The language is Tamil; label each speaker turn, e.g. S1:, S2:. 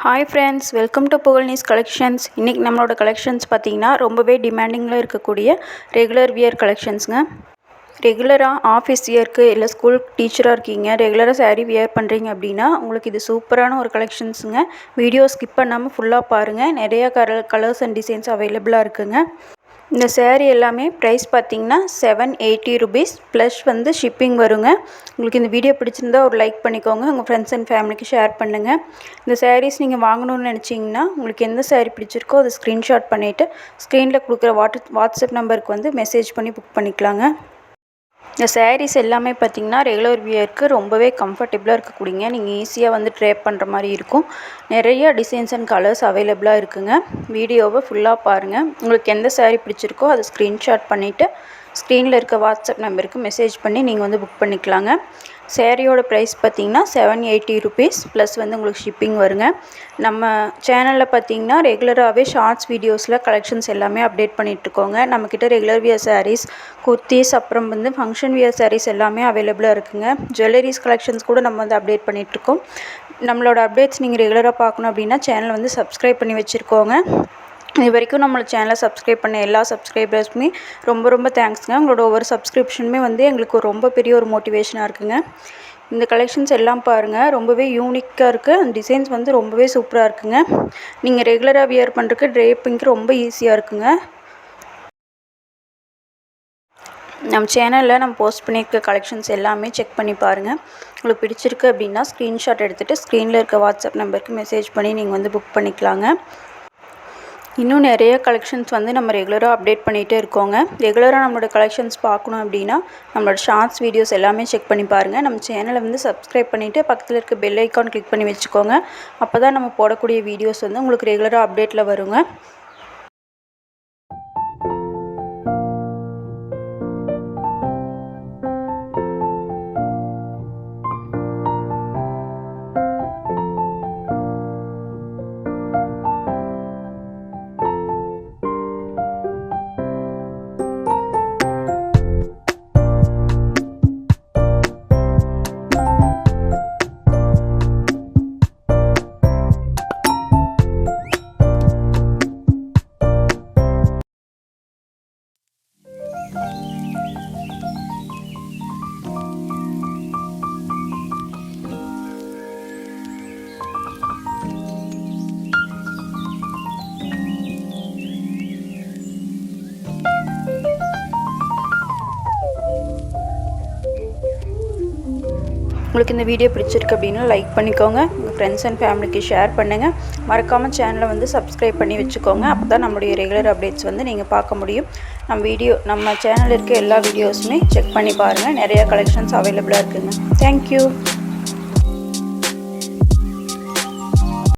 S1: Hi friends, welcome to Pugalni's Collections. இன்னைக்கு நம்மளோட கலெக்ஷன்ஸ் பார்த்தீங்கன்னா ரொம்பவே டிமாண்டிங்கில் இருக்கக்கூடிய ரெகுலர் வியர் கலெக்ஷன்ஸுங்க. ரெகுலராக ஆஃபீஸ் வியருக்கு இல்லை ஸ்கூல் டீச்சராக இருக்கீங்க, ரெகுலராக saree வியர் பண்ணுறீங்க அப்படின்னா உங்களுக்கு இது சூப்பரான ஒரு கலெக்ஷன்ஸுங்க. வீடியோ ஸ்கிப் பண்ணாமல் ஃபுல்லாக பாருங்கள். நிறையா கலர்ஸ் அண்ட் டிசைன்ஸ் அவைலபிளாக இருக்குங்க. இந்த சேரீ எல்லாமே ப்ரைஸ் பார்த்திங்கன்னா 780 rupees ப்ளஸ் ஷிப்பிங் வருங்க. உங்களுக்கு இந்த வீடியோ பிடிச்சிருந்தா ஒரு லைக் பண்ணிக்கோங்க, உங்கள் ஃப்ரெண்ட்ஸ் அண்ட் ஃபேமிலிக்கு ஷேர் பண்ணுங்கள். இந்த சாரீஸ் நீங்கள் வாங்கணும்னு நினச்சிங்கன்னா உங்களுக்கு எந்த சாரீ பிடிச்சிருக்கோ அதை ஸ்க்ரீன்ஷாட் பண்ணிவிட்டு ஸ்க்ரீனில் கொடுக்குற வாட்ஸ்அப் நம்பருக்கு மெசேஜ் பண்ணி புக் பண்ணிக்கலாங்க. இந்த சாரீஸ் எல்லாமே பார்த்திங்கன்னா ரெகுலர் வியருக்கு ரொம்பவே கம்ஃபர்டபுளாக இருக்கக்கூடியங்க. நீங்கள் ஈஸியாக ட்ரேப் பண்ணுற மாதிரி இருக்கும். நிறைய டிசைன்ஸ் அண்ட் கலர்ஸ் அவைலபிளாக இருக்குங்க. வீடியோவை ஃபுல்லாக பாருங்கள். உங்களுக்கு எந்த சாரீ பிடிச்சிருக்கோ அதை ஸ்க்ரீன்ஷாட் பண்ணிவிட்டு ஸ்க்ரீனில் இருக்க வாட்ஸ்அப் நம்பருக்கு மெசேஜ் பண்ணி நீங்கள் புக் பண்ணிக்கலாங்க. சேரீயோட ப்ரைஸ் பார்த்திங்கன்னா 780 rupees ப்ளஸ் உங்களுக்கு ஷிப்பிங் வருங்க. நம்ம சேனலில் பார்த்திங்கன்னா ரெகுலராகவே ஷார்ட்ஸ் வீடியோஸில் கலெக்ஷன்ஸ் எல்லாமே அப்டேட் பண்ணிகிட்ருக்கோங்க. நம்மக்கிட்ட ரெகுலர் வியர் சாரீஸ், குர்த்திஸ், அப்புறம் ஃபங்க்ஷன் வியர் சாரீஸ் எல்லாமே அவைலபிளாக இருக்குங்க. ஜுவல்லரிஸ் கலெக்ஷன்ஸ் கூட நம்ம அப்டேட் பண்ணிகிட்ருக்கோம். நம்மளோட அப்டேட்ஸ் நீங்கள் ரெகுலராக பார்க்கணும் அப்படின்னா சேனலை சப்ஸ்கிரைப் பண்ணி வச்சுருக்கோங்க. இது வரைக்கும் நம்மளோட சேனலை சப்ஸ்கிரைப் பண்ண எல்லா சப்ஸ்கிரைபர்ஸுமே ரொம்ப தேங்க்ஸுங்க. உங்களோட ஒவ்வொரு சப்ஸ்கிரிப்ஷனுமே எங்களுக்கு ரொம்ப பெரிய ஒரு மோட்டிவேஷனாக இருக்குங்க. இந்த கலெக்ஷன்ஸ் எல்லாம் பாருங்கள், ரொம்பவே யூனிக்காக இருக்குது. அந்த டிசைன்ஸ் ரொம்பவே சூப்பராக இருக்குங்க. நீங்கள் ரெகுலராக வியர் பண்ணுறதுக்கு ட்ரேப்பிங்க்கு ரொம்ப ஈஸியாக இருக்குங்க. நம்ம சேனலில் நம்ம போஸ்ட் பண்ணியிருக்க கலெக்ஷன்ஸ் எல்லாமே செக் பண்ணி பாருங்கள். உங்களுக்கு பிடிச்சிருக்கு அப்படின்னா ஸ்க்ரீன்ஷாட் எடுத்துகிட்டு ஸ்க்ரீனில் இருக்க வாட்ஸ்அப் நம்பருக்கு மெசேஜ் பண்ணி நீங்கள் புக் பண்ணிக்கலாங்க. இன்னும் நிறைய கலெக்ஷன்ஸ் நம்ம ரெகுலராக அப்டேட் பண்ணிகிட்டே இருக்கோங்க. ரெகுலராக நம்மளோட கலெக்ஷன்ஸ் பார்க்கணும் அப்படின்னா நம்மளோட ஷார்ட்ஸ் வீடியோஸ் எல்லாமே செக் பண்ணி பாருங்கள். நம்ம சேனலை சப்ஸ்கிரைப் பண்ணிவிட்டு பக்கத்தில் இருக்க பெல் ஐக்கான் கிளிக் பண்ணி வச்சுக்கோங்க. அப்போ தான் நம்ம போடக்கூடிய வீடியோஸ் உங்களுக்கு ரெகுலராக அப்டேட்டில் வருங்க. உங்களுக்கு இந்த வீடியோ பிடிச்சிருக்கு அப்படின்னா லைக் பண்ணிக்கோங்க, உங்கள் ஃப்ரெண்ட்ஸ் அண்ட் ஃபேமிலிக்கு ஷேர் பண்ணுங்கள். மறக்காமல் சேனலை சப்ஸ்கிரைப் பண்ணி வச்சுக்கோங்க. அப்போ தான் நம்மளுடைய ரெகுலர் அப்டேட்ஸ் நீங்கள் பார்க்க முடியும். நம்ம சேனலில் இருக்க எல்லா வீடியோஸுமே செக் பண்ணி பாருங்கள். நிறையா கலெக்ஷன்ஸ் அவைலபிளாக இருக்குதுங்க. தேங்க்யூ.